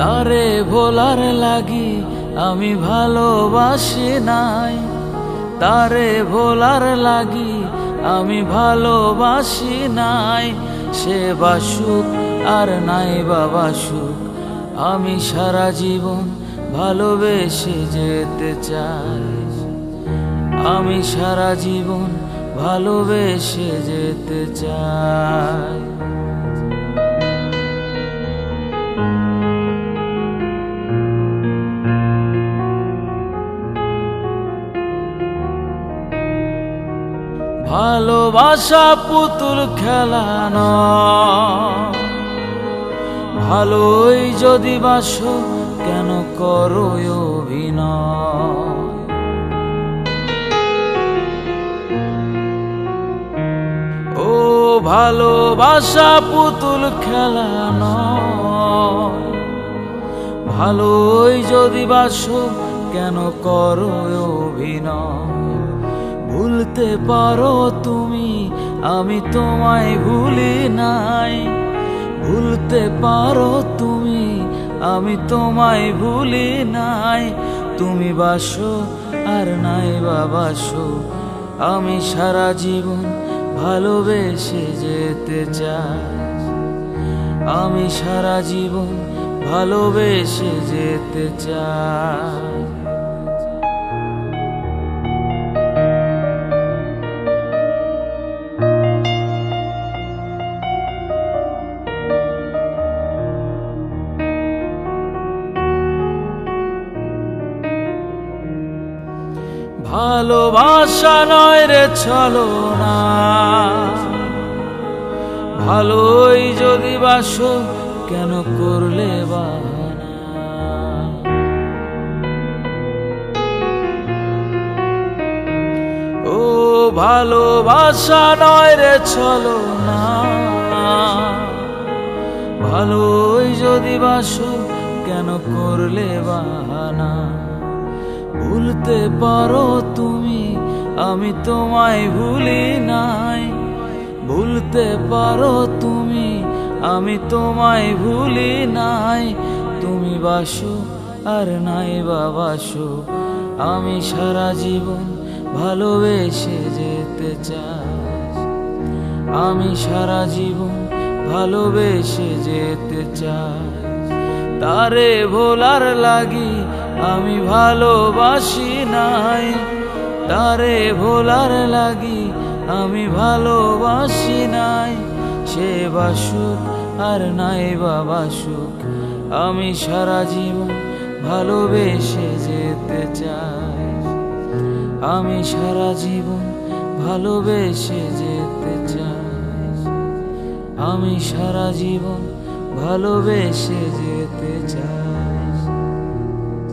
তারে ভোলার লাগি আমি ভালোবাসি নাই, তারে ভোলার লাগি আমি ভালোবাসি নাই। সে বাসুক আর নাই বাবা সুখ, আমি সারা জীবন ভালোবেসে যেতে চাই। আমি সারা জীবন ভালোবেসে যেতে চাই। ভালোবাসা পুতুল খেলা নয়, ভালোই যদি বাসো কেন করো অভিনয়। ও ভালোবাসা পুতুল খেলা নয়, ভালোই যদি বাসো কেন করো অভিনয়। ভুলতে পারো তুমি, আমি তোমায় ভুলি নাই। ভুলতে পারো তুমি, আমি তোমায় ভুলি নাই। তুমি বাসো আর নাই বাসো, আমি সারা জীবন ভালোবেসে যেতে চাই। আমি সারা জীবন ভালোবেসে যেতে চাই। ভালোবাসা নয় রে ছলনা, ভালোই যদি বাসো কেন করলে বাহানা। ও ভালোবাসা নয় রে ছলনা, ভালোই যদি বাসো কেন করলে বাহানা। ভুলতে পারো তুমি, আমি তোমায় ভুলি নাই। ভুলতে পারো তুমি, আমি তোমায় ভুলি নাই। তুমি বাসো আর নাই বাসো, আমি সারা জীবন ভালোবেসে যেতে চাই। আমি সারা জীবন ভালোবেসে যেতে চাই। তারে ভোলার লাগি আমি ভালোবাসি নাই, তারে ভোলার লাগি আমি ভালোবাসি নাই। সে বাসুক আর নাই বাসুক, আমি সারা জীবন ভালোবেসে যেতে চাই। আমি সারা জীবন ভালোবেসে যেতে চাই। আমি সারা জীবন ভালোবেসে যেতে চাই।